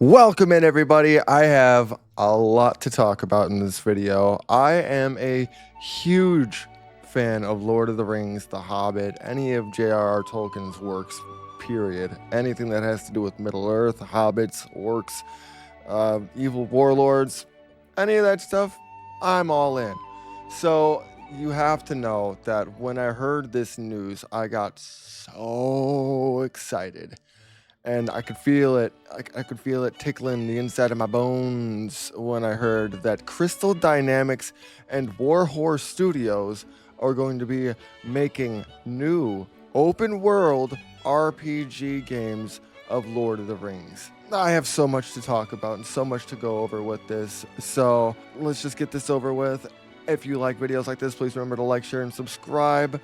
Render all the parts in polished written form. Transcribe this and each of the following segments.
Welcome in, everybody. I have a lot to talk about in this video. I am a huge fan of Lord of the Rings, The Hobbit, any of J.R.R. Tolkien's works, period. Anything that has to do with Middle-earth, hobbits, orcs, evil warlords, any of that stuff, I'm all in. So you have to know that when I heard this news, I got so excited. And I could feel it. I could feel it tickling the inside of my bones when I heard that Crystal Dynamics and Warhorse Studios are going to be making new open world RPG games of Lord of the Rings. I have so much to talk about and so much to go over with this. So let's just get this over with. If you like videos like this, please remember to like, share, and subscribe.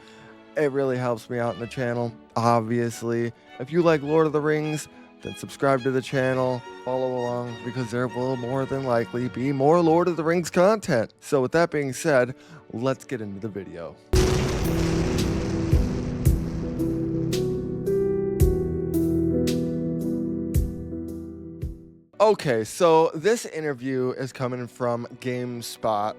It really helps me out in the channel, obviously. If you like Lord of the Rings, then subscribe to the channel, follow along, because there will more than likely be more Lord of the Rings content. So with that being said, let's get into the video. Okay, so this interview is coming from GameSpot.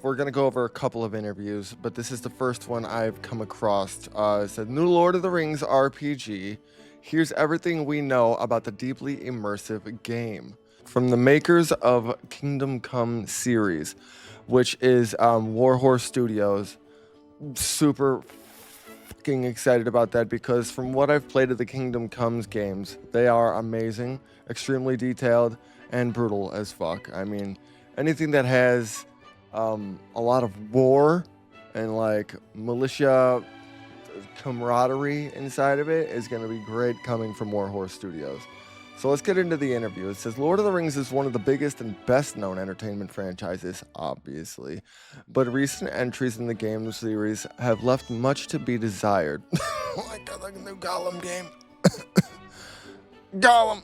We're going to go over a couple of interviews, but this is the first one I've come across. It said, new Lord of the Rings RPG. Here's everything we know about the deeply immersive game. From the makers of Kingdom Come series, which is Warhorse Studios. Super fucking excited about that because from what I've played of the Kingdom Comes games, they are amazing, extremely detailed, and brutal as fuck. I mean, anything that has a lot of war and like militia camaraderie inside of it is going to be great coming from Warhorse Studios. So let's get into the interview. It says, Lord of the Rings is one of the biggest and best known entertainment franchises, obviously, but recent entries in the game series have left much to be desired. Like the new Gollum game. Gollum!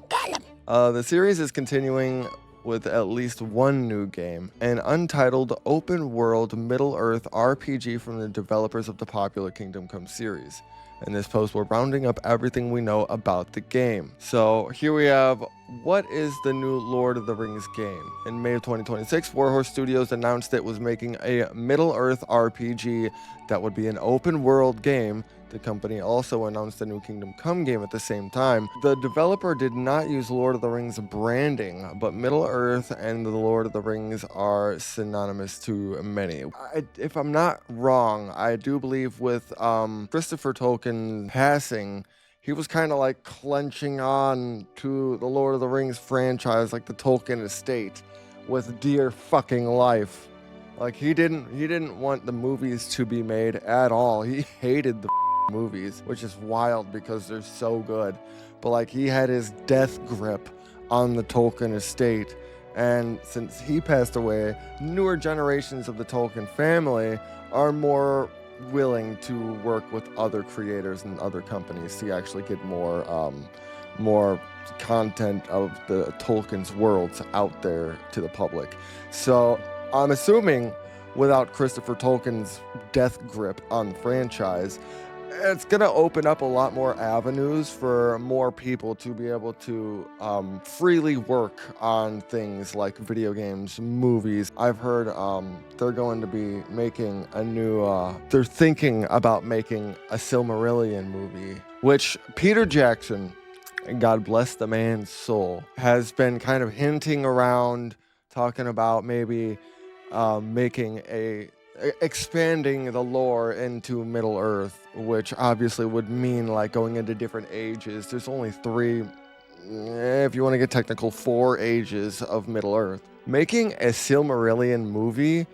Gollum! The series is continuing with at least one new game, an untitled open-world Middle-earth RPG from the developers of the popular Kingdom Come series. In this post, we're rounding up everything we know about the game. So here we have, what is the new Lord of the Rings game? In May of 2026, Warhorse Studios announced it was making a Middle-earth RPG that would be an open-world game. The company also announced a new Kingdom Come game at the same time. The developer did not use Lord of the Rings branding, but Middle-earth and the Lord of the Rings are synonymous to many. If I'm not wrong, I do believe with Christopher Tolkien passing, he was kind of like clenching on to the Lord of the Rings franchise, like the Tolkien estate, with dear fucking life. Like he didn't want the movies to be made at all. He hated the movies, which is wild because they're so good. But like he had his death grip on the Tolkien estate, and since he passed away, newer generations of the Tolkien family are more willing to work with other creators and other companies to actually get more content of the Tolkien's worlds out there to the public. So I'm assuming without Christopher Tolkien's death grip on the franchise, it's going to open up a lot more avenues for more people to be able to freely work on things like video games, movies. I've heard they're going to be making a new, they're thinking about making a Silmarillion movie, which Peter Jackson, God bless the man's soul, has been kind of hinting around, talking about maybe making expanding the lore into Middle Earth, which obviously would mean like going into different ages. There's only three, if you want to get technical, 4 ages of Middle Earth. Making a Silmarillion movie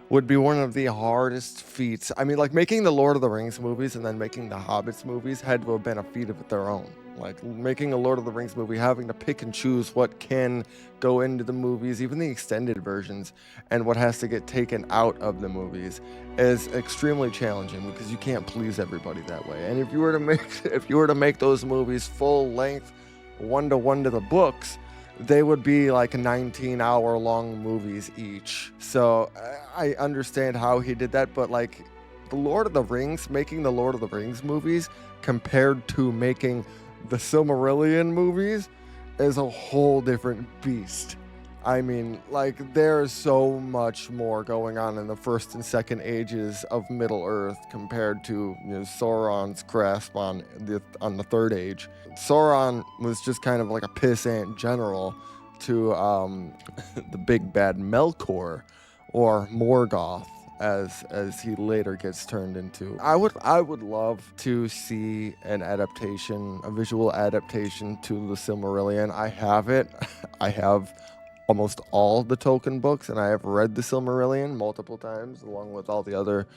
would be one of the hardest feats. I mean, like making the Lord of the Rings movies and then making the Hobbits movies had to have been a feat of their own. Like making a Lord of the Rings movie, having to pick and choose what can go into the movies, even the extended versions, and what has to get taken out of the movies is extremely challenging because you can't please everybody that way. And if you were to make those movies full length, 1-to-1 to the books, they would be like 19-hour-long movies each. So I understand how he did that, but like the Lord of the Rings, making the Lord of the Rings movies compared to making the Silmarillion movies is a whole different beast. I mean, like, there's so much more going on in the first and second ages of Middle Earth compared to, Sauron's grasp on the third age. Sauron was just kind of like a pissant general to the big bad Melkor, or Morgoth, as he later gets turned into. I would love to see an adaptation, a visual adaptation to the Silmarillion. I have it. I have almost all the Tolkien books, and I have read the Silmarillion multiple times, along with all the other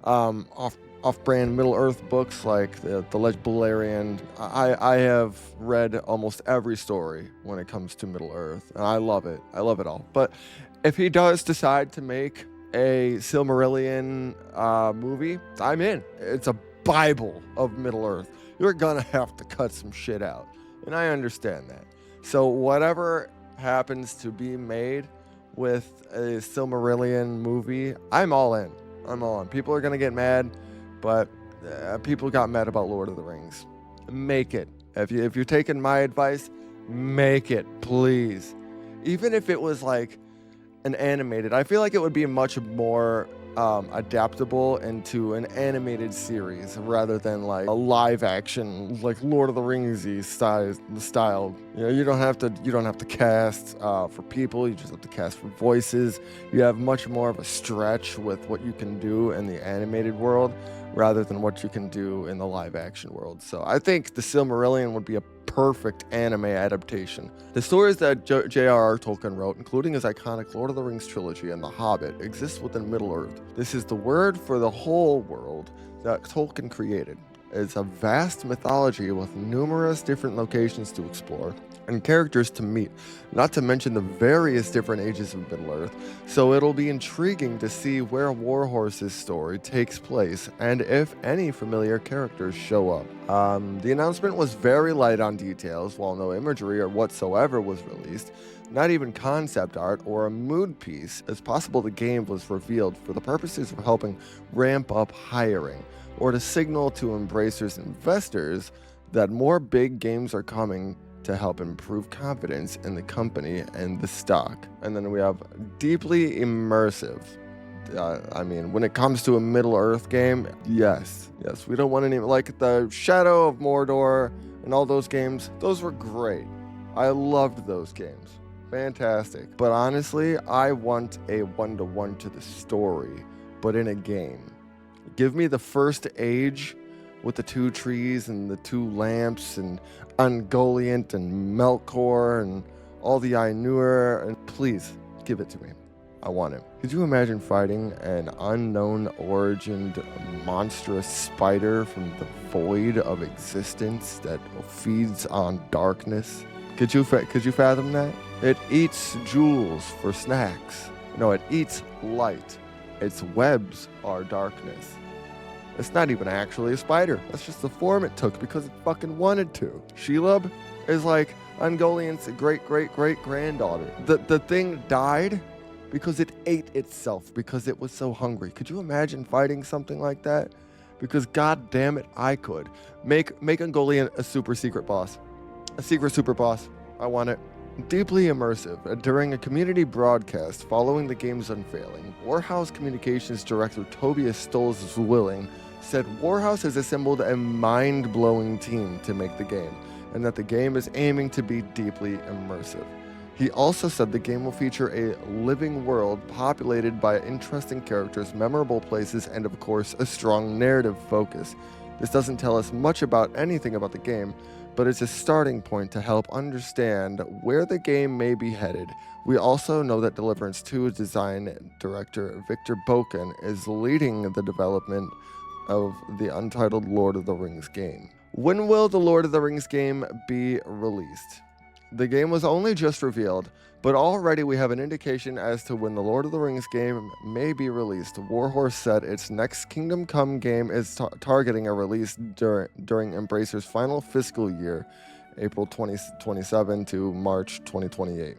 off-brand Middle-earth books like the Legend of Beleriand. I have read almost every story when it comes to Middle-earth, and I love it. I love it all. But if he does decide to make a Silmarillion movie, I'm in. It's a Bible of Middle-earth. You're gonna have to cut some shit out, and I understand that. So whatever happens to be made with a Silmarillion movie, I'm all in. I'm all in. People are gonna get mad, but people got mad about Lord of the Rings. Make it. If you're taking my advice, make it, please. Even if it was like an animated, I feel like it would be much more adaptable into an animated series rather than like a live action, like Lord of the Ringsy style. You don't have to cast for people. You just have to cast for voices. You have much more of a stretch with what you can do in the animated world rather than what you can do in the live action world. So I think the Silmarillion would be a perfect anime adaptation. The stories that J.R.R. Tolkien wrote, including his iconic Lord of the Rings trilogy and The Hobbit, exist within Middle-earth. This is the word for the whole world that Tolkien created. It's a vast mythology with numerous different locations to explore and characters to meet, not to mention the various different ages of Middle-earth, so it'll be intriguing to see where Warhorse's story takes place and if any familiar characters show up. The announcement was very light on details, while no imagery or whatsoever was released. Not even concept art or a mood piece, as possible the game was revealed for the purposes of helping ramp up hiring, or to signal to Embracer's investors that more big games are coming to help improve confidence in the company and the stock. And then we have deeply immersive. I mean, when it comes to a Middle-earth game, yes, we don't want any, like the Shadow of Mordor and all those games, those were great. I loved those games. Fantastic. But honestly, I want a one-to-one to the story, but in a game. Give me the first age with the 2 trees and the 2 lamps and Ungoliant and Melkor and all the Ainur, and please give it to me. I want it. Could you imagine fighting an unknown origined monstrous spider from the void of existence that feeds on darkness? Could you fathom that? It eats jewels for snacks. No, it eats light. Its webs are darkness. It's not even actually a spider. That's just the form it took because it fucking wanted to. Shelob is like Ungoliant's great-great-great-granddaughter. The thing died because it ate itself because it was so hungry. Could you imagine fighting something like that? Because god damn it, I could. Make Ungoliant a super secret boss. A secret super boss. I want it. Deeply immersive. During a community broadcast following the game's unveiling, Warhorse Communications Director Tobias Stolz-Zwilling said Warhorse has assembled a mind-blowing team to make the game, and that the game is aiming to be deeply immersive. He also said the game will feature a living world populated by interesting characters, memorable places, and of course, a strong narrative focus. This doesn't tell us much about anything about the game, but it's a starting point to help understand where the game may be headed. We also know that Deliverance 2's design director Victor Boken is leading the development of the untitled Lord of the Rings game. When will the Lord of the Rings game be released? The game was only just revealed, but already we have an indication as to when the Lord of the Rings game may be released. Warhorse said its next Kingdom Come game is targeting a release during Embracer's final fiscal year, April 2027 to March 2028.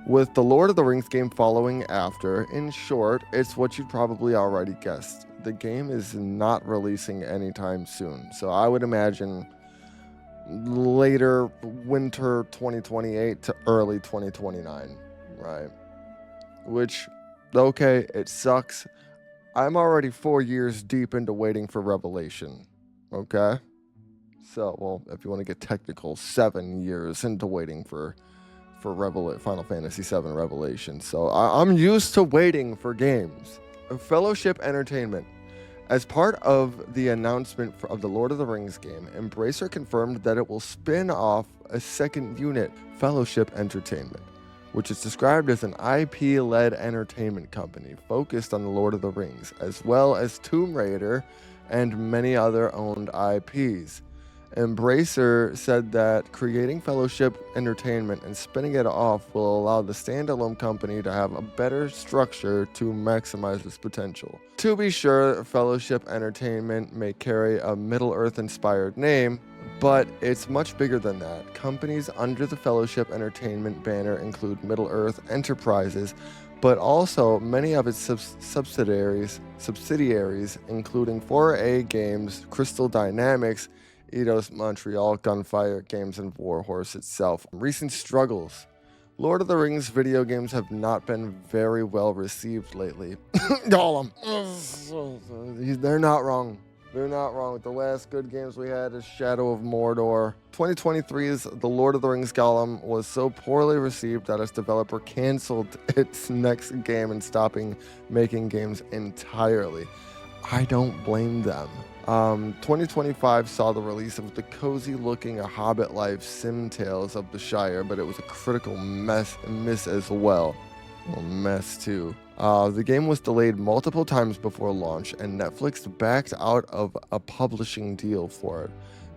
With the Lord of the Rings game following after, in short, it's what you'd probably already guessed. The game is not releasing anytime soon, so I would imagine later winter 2028 to early 2029, right? Which, okay, it sucks. I'm already 4 years deep into waiting for Revelation, okay? So, well, if you want to get technical, 7 years into waiting for Final Fantasy VII Revelation. So I'm used to waiting for games. Fellowship Entertainment. As part of the announcement of the Lord of the Rings game, Embracer confirmed that it will spin off a second unit, Fellowship Entertainment, which is described as an IP-led entertainment company focused on the Lord of the Rings, as well as Tomb Raider and many other owned IPs. Embracer said that creating Fellowship Entertainment and spinning it off will allow the standalone company to have a better structure to maximize its potential. To be sure, Fellowship Entertainment may carry a Middle-earth-inspired name, but it's much bigger than that. Companies under the Fellowship Entertainment banner include Middle-earth Enterprises, but also many of its subsidiaries, including 4A Games, Crystal Dynamics, Eidos Montreal, Gunfire Games, and Warhorse itself. Recent struggles. Lord of the Rings video games have not been very well received lately. Gollum. They're not wrong. They're not wrong. The last good games we had is Shadow of Mordor. 2023's The Lord of the Rings Gollum was so poorly received that its developer canceled its next game and stopping making games entirely. I don't blame them. 2025 saw the release of the cozy-looking A Hobbit Life Sim Tales of the Shire, but it was a critical miss as well. Well, mess too. The game was delayed multiple times before launch, and Netflix backed out of a publishing deal for it.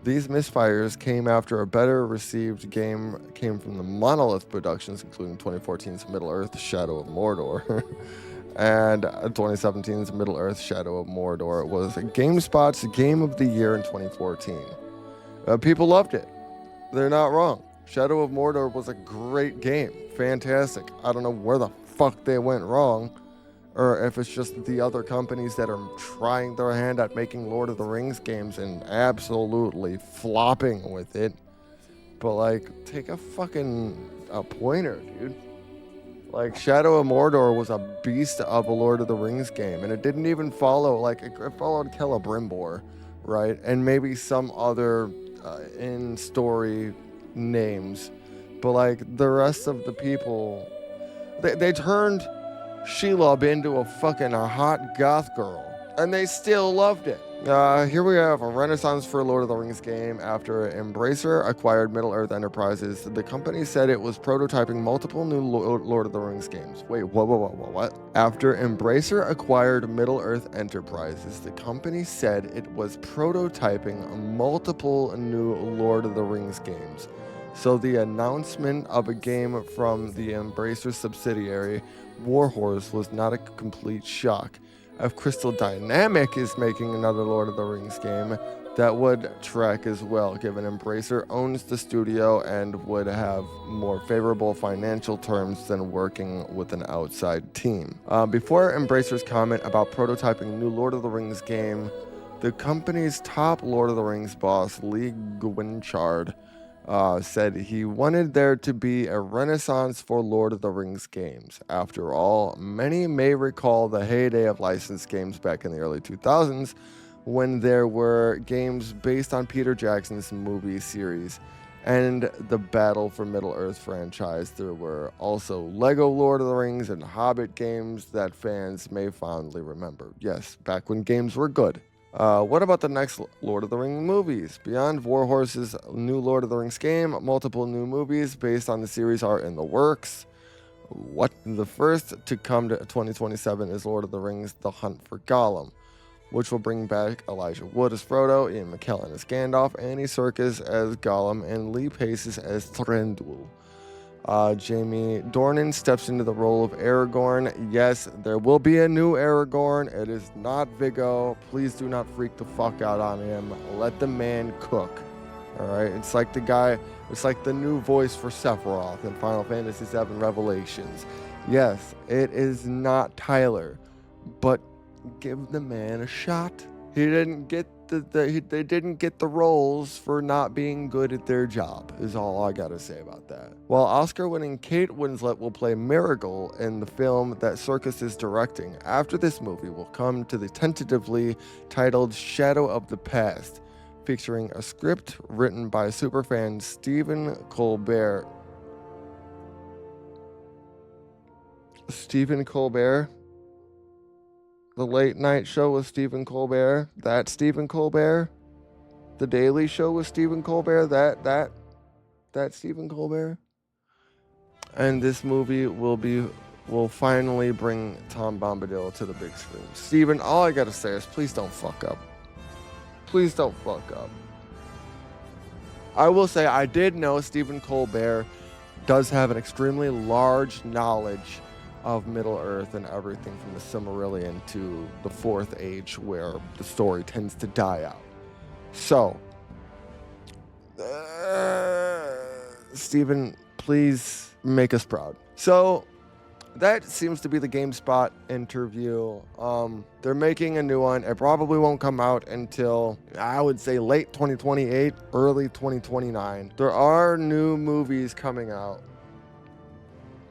These misfires came after a better-received game came from the Monolith Productions, including 2014's Middle-earth: Shadow of Mordor. And 2017's Middle-earth: Shadow of Mordor was GameSpot's Game of the Year in 2014. People loved it. They're not wrong. Shadow of Mordor was a great game. Fantastic. I don't know where the fuck they went wrong, or if it's just the other companies that are trying their hand at making Lord of the Rings games and absolutely flopping with it. But, like, take a pointer, dude. Like, Shadow of Mordor was a beast of a Lord of the Rings game, and it didn't even follow, like, it followed Celebrimbor, right? And maybe some other in-story names. But, like, the rest of the people, they turned Shelob into a hot goth girl, and they still loved it. Here we have a renaissance for a Lord of the Rings game after Embracer acquired Middle-earth Enterprises. The company said it was prototyping multiple new Lord of the Rings games. Wait, what? After Embracer acquired Middle-earth Enterprises, the company said it was prototyping multiple new Lord of the Rings games. So the announcement of a game from the Embracer subsidiary, Warhorse, was not a complete shock. If Crystal Dynamic is making another Lord of the Rings game, that would track as well, given Embracer owns the studio and would have more favorable financial terms than working with an outside team. Before Embracer's comment about prototyping new Lord of the Rings game, the company's top Lord of the Rings boss, Lee Gwinchard, said he wanted there to be a renaissance for Lord of the Rings games. After all, many may recall the heyday of licensed games back in the early 2000s when there were games based on Peter Jackson's movie series and the Battle for Middle-earth franchise. There were also Lego Lord of the Rings and Hobbit games that fans may fondly remember. Yes, back when games were good. What about the next Lord of the Rings movies? Beyond Warhorse's new Lord of the Rings game, multiple new movies based on the series are in the works. What? The first to come to 2027 is Lord of the Rings: The Hunt for Gollum, which will bring back Elijah Wood as Frodo, Ian McKellen as Gandalf, Andy Serkis as Gollum, and Lee Paces as Thranduil. Jamie Dornan steps into the role of Aragorn. Yes, there will be a new Aragorn. It is not Viggo. Please do not freak the fuck out on him. Let the man cook. Alright? It's like the new voice for Sephiroth in Final Fantasy VII Revelations. Yes, it is not Tyler, but give the man a shot. He didn't get they didn't get the roles for not being good at their job, is all I gotta say about that. While Oscar-winning Kate Winslet will play Marigold in the film that Serkis is directing, after this movie will come to the tentatively titled Shadow of the Past, featuring a script written by superfan Stephen Colbert. Stephen Colbert? The Late Night Show with Stephen Colbert? That Stephen Colbert? The Daily Show with Stephen Colbert? That Stephen Colbert? And this movie will finally bring Tom Bombadil to the big screen. Stephen, all I gotta say is please don't fuck up. Please don't fuck up. I will say I did know Stephen Colbert does have an extremely large knowledge of Middle-earth and everything from the Silmarillion to the Fourth Age, where the story tends to die out. So, Stephen, please make us proud. So, that seems to be the GameSpot interview. They're making a new one. It probably won't come out until, I would say, late 2028, early 2029. There are new movies coming out.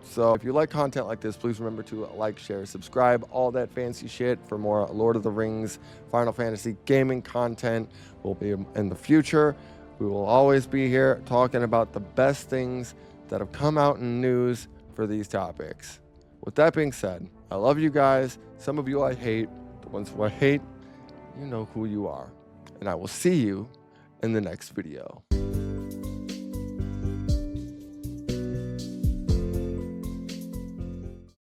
So if you like content like this, please remember to like, share, subscribe, all that fancy shit for more Lord of the Rings, Final Fantasy gaming content will be in the future. We will always be here talking about the best things that have come out in news for these topics. With that being said, I love you guys. Some of you I hate. The ones who I hate, you know who you are. And I will see you in the next video.